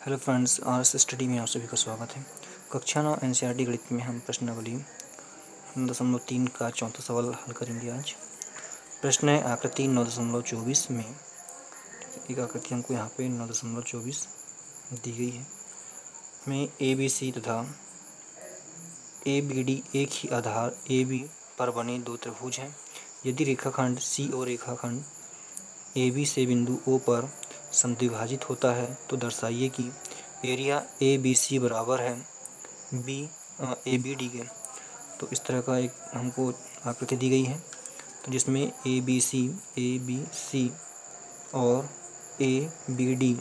Hello friends, RS study में आप सभी का स्वागत है। कक्षा 9 एनसीईआरटी गणित में हम प्रश्नावली 9.3 का चौथा सवाल हल करेंगे आज। प्रश्न है आकृति 9.24 में। एक आकृति हमको यहाँ पे 9.24 दी गई है। में ए बी सी तथा ए बी डी एक ही आधार ए बी पर बने दो त्रिभुज हैं। यदि रेखाखंड सी और रेखाखंड ए बी से बिंदु ओ पर समद्विभाजित होता है तो दर्शाइए कि एरिया ए बी सी बराबर है बी ए बी डी के। तो इस तरह का एक हमको आकृति दी गई है, तो जिसमें ए बी सी और ए बी डी,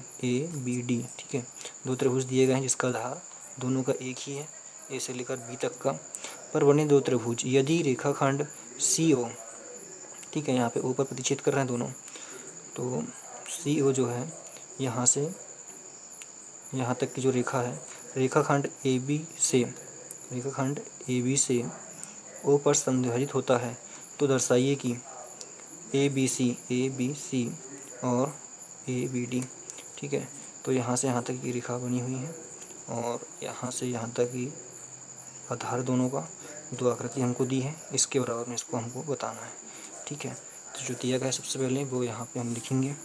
ठीक है, दो त्रिभुज दिए गए हैं जिसका आधार दोनों का एक ही है, ए से लेकर बी तक का, पर बने दो त्रिभुज। यदि रेखाखंड सी ओ, ठीक है, यहाँ पे ओ पर प्रतिच्छेद कर रहे हैं दोनों, तो सी ओ जो है यहाँ से यहाँ तक की जो रेखा है, रेखाखंड ए बी से ओ पर समद्विभाजित होता है तो दर्शाइए कि ए बी सी और ए बी डी, ठीक है। तो यहाँ से यहाँ तक की रेखा बनी हुई है और यहाँ से यहाँ तक की आधार दोनों का दो आकृति हमको दी है, इसके बराबर में इसको हमको बताना है, ठीक है। तो जो दिया गया है सबसे पहले वो यहाँ पे हम लिखेंगे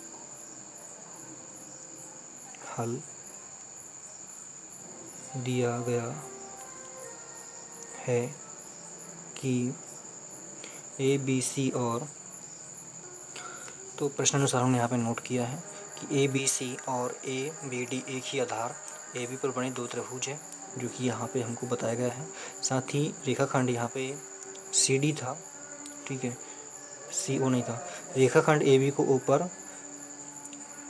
हल दिया गया है कि ए बी सी और, तो प्रश्नानुसार हमने यहाँ पे नोट किया है कि ए बी सी और ए बी डी एक ही आधार ए बी पर बने दो त्रिभुज है, जो कि यहाँ पे हमको बताया गया है। साथ ही रेखाखंड यहाँ पे सी डी था, ठीक है, सी ओ नहीं था। रेखाखंड ए बी को ओ पर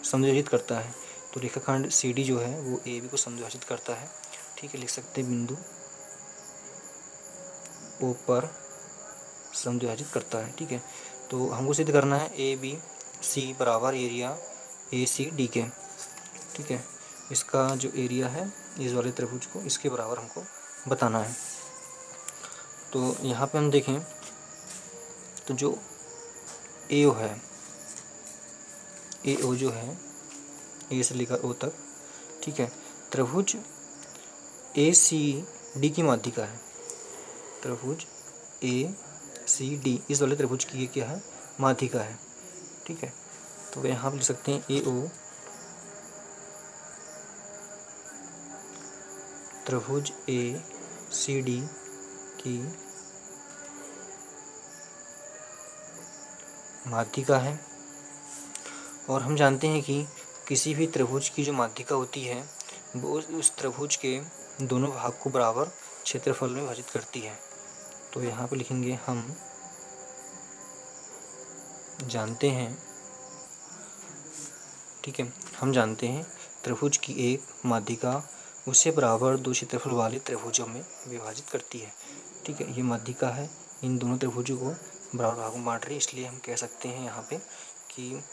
समद्विभाजित करता है, तो रेखाखंड सी डी जो है वो ए बी को समद्विभाजित करता है, ठीक है। लिख सकते हैं बिंदु ओ पर समद्विभाजित करता है, ठीक है। तो हमको सिद्ध करना है ए बी सी बराबर एरिया ए सी डी के, ठीक है। इसका जो एरिया है इस वाले त्रिभुज को, इसके बराबर हमको बताना है। तो यहाँ पे हम देखें तो जो ए ओ है, ए ओ जो है ए से लेकर ओ तक, ठीक है, त्रिभुज ए सी डी की माध्यिका है। त्रिभुज ए सी डी इस वाले त्रिभुज की ये क्या है, माध्यिका है, ठीक है। तो यहाँ आप लिख सकते हैं ए ओ त्रिभुज ए सी डी की माध्यिका है। और हम जानते हैं कि किसी भी त्रिभुज की जो माध्यिका होती है वो उस त्रिभुज के दोनों भाग को बराबर क्षेत्रफल में विभाजित करती है। तो यहाँ पे लिखेंगे हम जानते हैं, ठीक है, हम जानते हैं त्रिभुज की एक माध्यिका उससे बराबर दो क्षेत्रफल वाले त्रिभुजों में विभाजित करती है, ठीक है। ये माध्यिका है, इन दोनों त्रिभुजों को बराबर भागों में बांट रही है, इसलिए हम कह सकते हैं यहाँ पे कि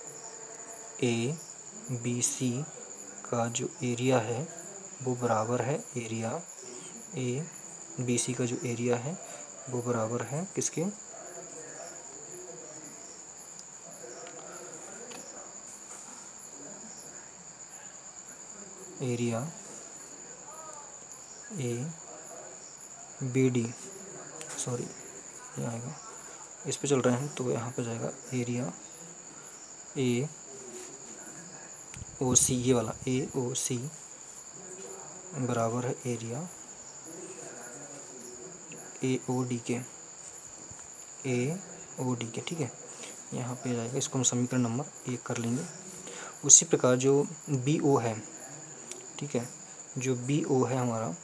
ए बी सी का जो एरिया है वो बराबर है एरिया ए बी सी का जो एरिया है वो बराबर है किसके, area A B D, sorry ये आएगा, इस पे चल रहे हैं तो यहाँ पे जाएगा एरिया ए ओ सी, ये वाला ए ओ सी बराबर है एरिया ए ओ डी के, ठीक है। यहाँ पे जाएगा, इसको हम समीकरण नंबर 1 कर लेंगे। उसी प्रकार जो बी ओ है, ठीक है, जो बी ओ है हमारा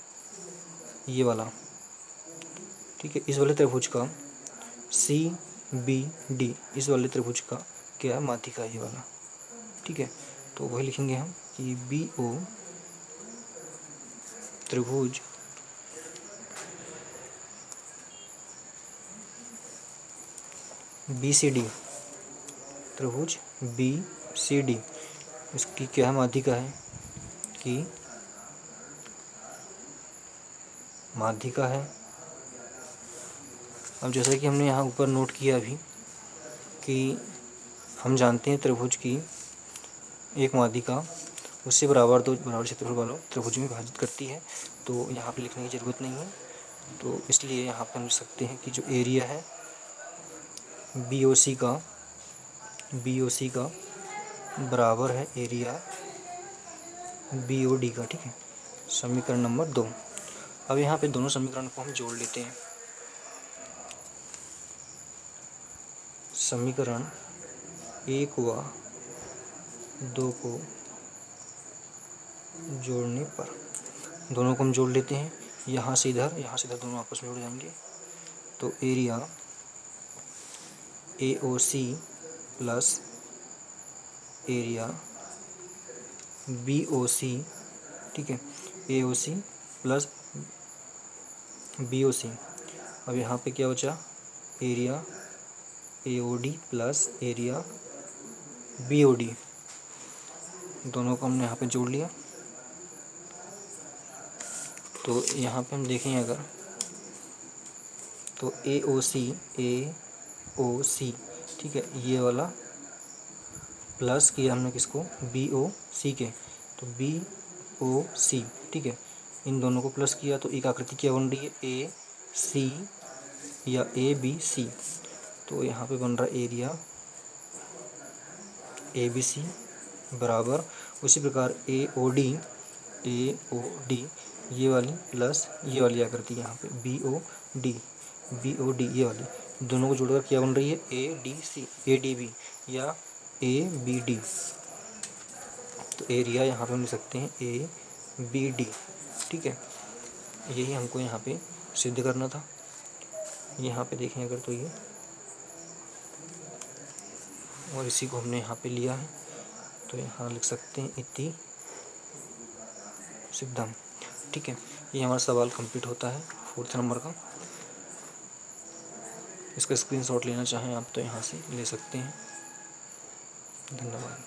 ये वाला, ठीक है, इस वाले त्रिभुज का सी बी डी इस वाले त्रिभुज का क्या है, माध्यिका ये वाला, ठीक है। तो वही लिखेंगे हम कि बी ओ त्रिभुज बी सी डी, त्रिभुज बी सी डी इसकी क्या माध्यिका है, कि माध्यिका है। अब जैसा कि हमने यहाँ ऊपर नोट किया अभी कि हम जानते हैं त्रिभुज की एक माध्यिका उससे बराबर दो बराबर क्षेत्रफल वालों त्रिभुज में विभाजित करती है। तो यहाँ पे लिखने की ज़रूरत नहीं है, तो इसलिए यहाँ पे हम लिख सकते हैं कि जो एरिया है BOC का बराबर है एरिया BOD का। ठीक है, समीकरण नंबर 2। अब यहाँ पे दोनों समीकरण को हम जोड़ लेते हैं। समीकरण 1 व 2 को जोड़ने पर दोनों को हम जोड़ लेते हैं। यहाँ से इधर दोनों आपस में जुड़ जाएंगे। तो area AOC plus area BOC, ठीक है, AOC प्लस BOC। अब यहाँ पे क्या बचा, area AOD plus area BOD। दोनों को हमने यहाँ पे जोड़ लिया। तो यहाँ पे हम देखें अगर, तो AOC, ठीक है, ये वाला प्लस किया हमने किसको, BOC के, तो BOC, ठीक है, इन दोनों को प्लस किया तो एक आकृति क्या बन रही है, AC या ABC। तो यहाँ पे बन रहा है एरिया ABC बराबर, उसी प्रकार AOD ये वाली प्लस ये वाली आकृति यहाँ पे BOD ये वाली, दोनों को जोड़कर क्या बन रही है, ADB या ABD। तो एरिया यहाँ पे हम लिख सकते हैं ABD। ठीक है, यही हमको यहाँ पे सिद्ध करना था। यहाँ पे देखें अगर तो ये, और इसी को हमने यहाँ पे लिया है, तो यहाँ लिख सकते हैं इति सिद्धम। ठीक है, ये हमारा सवाल कंप्लीट होता है 4th नंबर का। इसका स्क्रीनशॉट लेना चाहें आप तो यहाँ से ले सकते हैं। धन्यवाद।